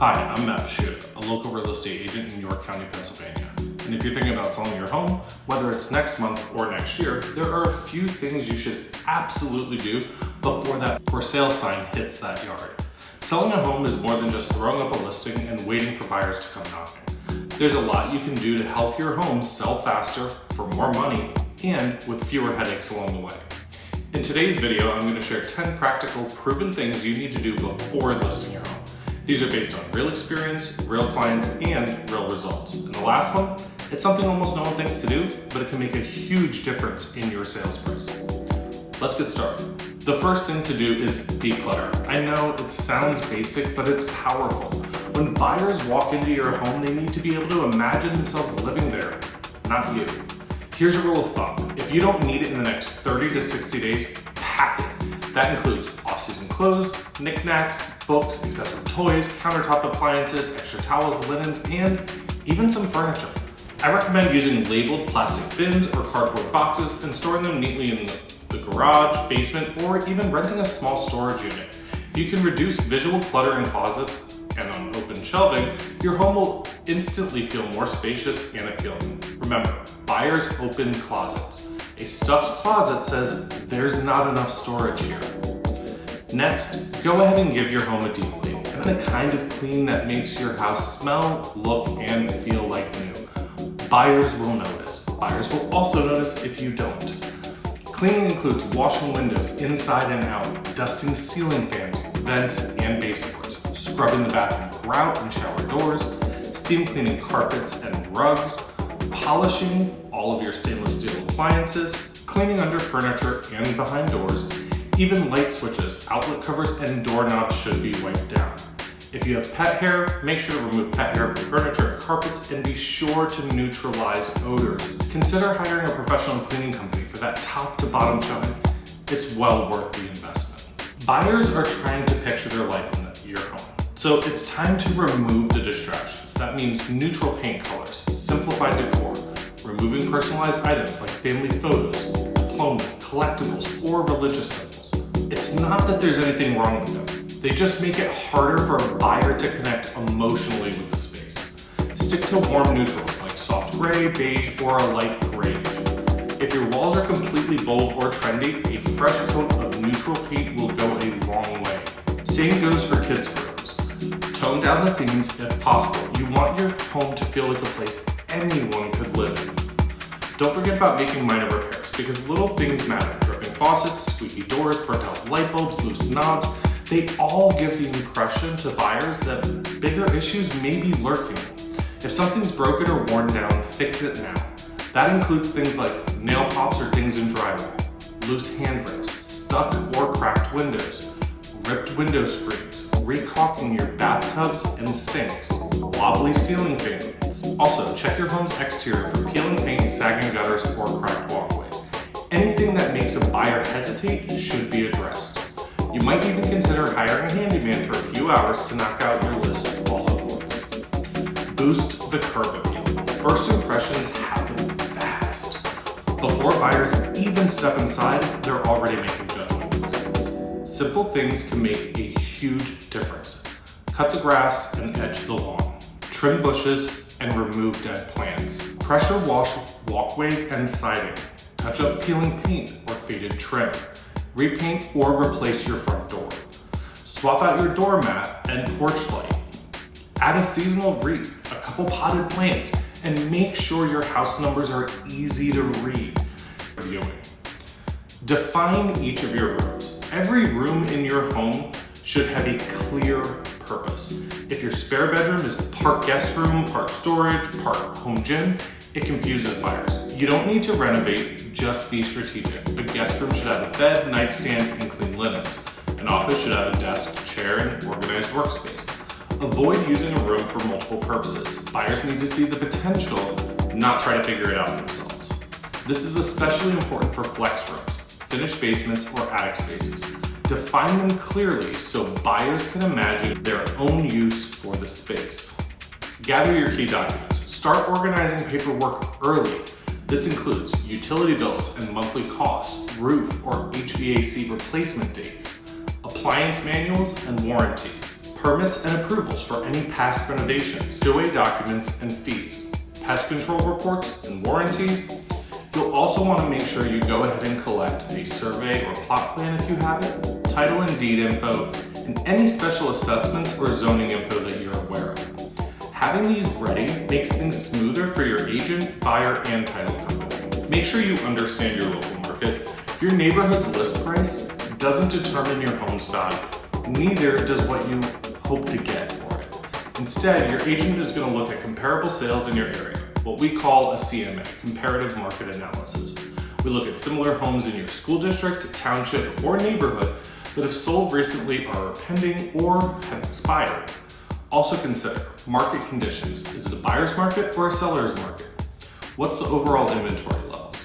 Hi, I'm mpasciuta, a local real estate agent in York County, Pennsylvania. And if you're thinking about selling your home, whether it's next month or next year, there are a few things you should absolutely do before that for sale sign hits that yard. Selling a home is more than just throwing up a listing and waiting for buyers to come knocking. There's a lot you can do to help your home sell faster, for more money, and with fewer headaches along the way. In today's video, I'm going to share 10 practical, proven things you need to do before listing your home. These are based on real experience, real clients, and real results. And the last one, it's something almost no one thinks to do, but it can make a huge difference in your sales price. Let's get started. The first thing to do is declutter. I know it sounds basic, but it's powerful. When buyers walk into your home, they need to be able to imagine themselves living there, not you. Here's a rule of thumb. If you don't need it in the next 30 to 60 days, pack it. That includes off-season clothes, knickknacks, books, excessive toys, countertop appliances, extra towels, linens, and even some furniture. I recommend using labeled plastic bins or cardboard boxes and storing them neatly in the garage, basement, or even renting a small storage unit. If you can reduce visual clutter in closets and on open shelving, your home will instantly feel more spacious and appealing. Remember, buyers open closets. A stuffed closet says there's not enough storage here. Next, go ahead and give your home a deep clean, and the kind of clean that makes your house smell, look, and feel like new. Buyers will notice. Buyers will also notice if you don't. Cleaning includes washing windows inside and out, dusting ceiling fans, vents, and baseboards, scrubbing the bathroom grout and shower doors, steam cleaning carpets and rugs, polishing all of your stainless steel appliances, cleaning under furniture and behind doors. Even light switches, outlet covers, and doorknobs should be wiped down. If you have pet hair, make sure to remove pet hair from furniture and carpets and be sure to neutralize odors. Consider hiring a professional cleaning company for that top to bottom shine. It's well worth the investment. Buyers are trying to picture their life in your home. So it's time to remove the distractions. That means neutral paint colors, simplified decor, removing personalized items like family photos, diplomas, collectibles, or religious symbols. It's not that there's anything wrong with them. They just make it harder for a buyer to connect emotionally with the space. Stick to warm neutrals like soft gray, beige, or a light grayish. If your walls are completely bold or trendy, a fresh coat of neutral paint will go a long way. Same goes for kids' rooms. Tone down the themes if possible. You want your home to feel like a place anyone could live in. Don't forget about making minor repairs, because little things matter. Dripping faucets, squeaky doors, burnt out light bulbs, loose knobs, they all give the impression to buyers that bigger issues may be lurking. If something's broken or worn down, fix it now. That includes things like nail pops or dings in drywall, loose handrails, stuck or cracked windows, ripped window screens, recaulking your bathtubs and sinks, wobbly ceiling fans. Also, check your home's exterior for peeling paint, sagging gutters, or cracked walkways. Anything that makes a buyer hesitate should be addressed. You might even consider hiring a handyman for a few hours to knock out your list all at once. Boost the curb appeal. First impressions happen fast. Before buyers even step inside, they're already making judgments. Simple things can make a huge difference. Cut the grass and edge the lawn. Trim bushes and remove dead plants. Pressure wash walkways and siding. Touch up peeling paint or faded trim. Repaint or replace your front door. Swap out your doormat and porch light. Add a seasonal wreath, a couple potted plants, and make sure your house numbers are easy to read. Viewing. Define each of your rooms. Every room in your home should have a clear purpose. If your spare bedroom is part guest room, part storage, part home gym, it confuses buyers. You don't need to renovate, just be strategic. A guest room should have a bed, nightstand, and clean linens. An office should have a desk, chair, and organized workspace. Avoid using a room for multiple purposes. Buyers need to see the potential, not try to figure it out themselves. This is especially important for flex rooms, finished basements, or attic spaces. Define them clearly so buyers can imagine their own use for the space. Gather your key documents. Start organizing paperwork early. This includes utility bills and monthly costs, roof or HVAC replacement dates, appliance manuals and warranties, permits and approvals for any past renovations, HOA documents and fees, pest control reports and warranties. You'll also want to make sure you go ahead and collect a survey or plot plan if you have it, title and deed info, and any special assessments or zoning info that you're aware of. Having these ready makes things smoother for your agent, buyer, and title company. Make sure you understand your local market. Your neighborhood's list price doesn't determine your home's value. Neither does what you hope to get for it. Instead, your agent is going to look at comparable sales in your area, what we call a CMA, comparative market analysis. We look at similar homes in your school district, township, or neighborhood that have sold recently, are pending, or have expired. Also consider market conditions. Is it a buyer's market or a seller's market? What's the overall inventory levels?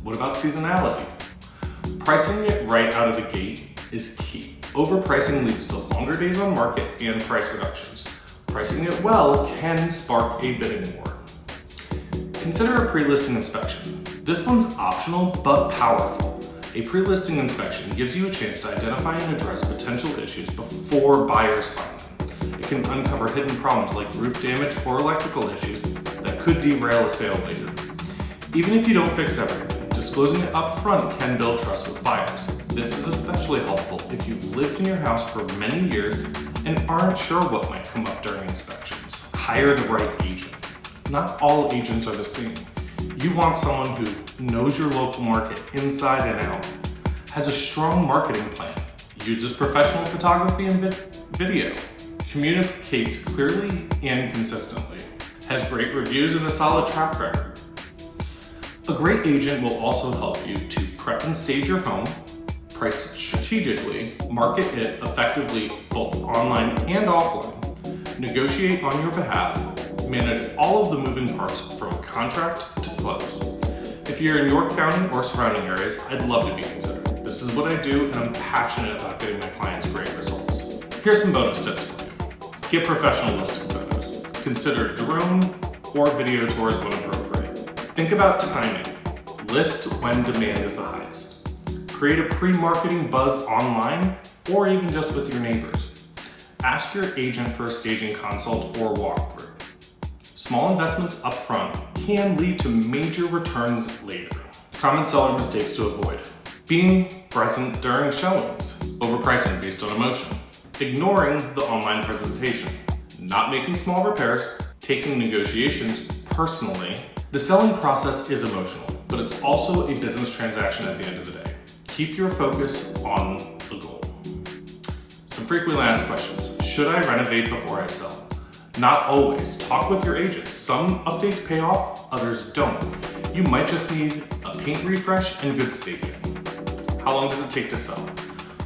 What about seasonality? Pricing it right out of the gate is key. Overpricing leads to longer days on market and price reductions. Pricing it well can spark a bidding war. Consider a pre-listing inspection. This one's optional but powerful. A pre-listing inspection gives you a chance to identify and address potential issues before buyers find them. It can uncover hidden problems like roof damage or electrical issues that could derail a sale later. Even if you don't fix everything, disclosing it up front can build trust with buyers. This is especially helpful if you've lived in your house for many years and aren't sure what might come up during inspections. Hire the right agent. Not all agents are the same. You want someone who knows your local market inside and out, has a strong marketing plan, uses professional photography and video, communicates clearly and consistently, has great reviews and a solid track record. A great agent will also help you to prep and stage your home, price strategically, market it effectively both online and offline, negotiate on your behalf, manage all of the moving parts from contract to close. If you're in York County or surrounding areas, I'd love to be considered. This is what I do, and I'm passionate about getting my clients great results. Here's some bonus tips for you. Get professional listing photos. Consider drone or video tours when appropriate. Think about timing. List when demand is the highest. Create a pre-marketing buzz online or even just with your neighbors. Ask your agent for a staging consult or walkthrough. Small investments up front can lead to major returns later. Common seller mistakes to avoid. Being present during showings. Overpricing based on emotion. Ignoring the online presentation. Not making small repairs. Taking negotiations personally. The selling process is emotional, but it's also a business transaction at the end of the day. Keep your focus on the goal. Some frequently asked questions. Should I renovate before I sell? Not always. Talk with your agent. Some updates pay off, others don't. You might just need a paint refresh and good staging. How long does it take to sell?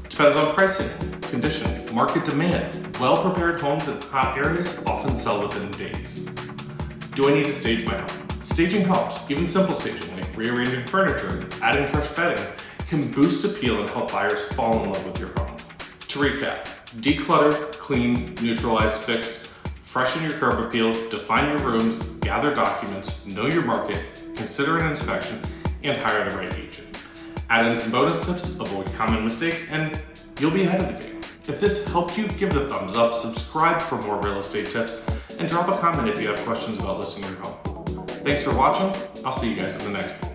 Depends on pricing, condition, market demand. Well-prepared homes in hot areas often sell within days. Do I need to stage my home? Staging helps. Even simple staging, like rearranging furniture, adding fresh bedding, can boost appeal and help buyers fall in love with your home. To recap, declutter, clean, neutralize, fix, freshen your curb appeal, define your rooms, gather documents, know your market, consider an inspection, and hire the right agent. Add in some bonus tips, avoid common mistakes, and you'll be ahead of the game. If this helped you, give it a thumbs up, subscribe for more real estate tips, and drop a comment if you have questions about listing your home. Thanks for watching. I'll see you guys in the next one.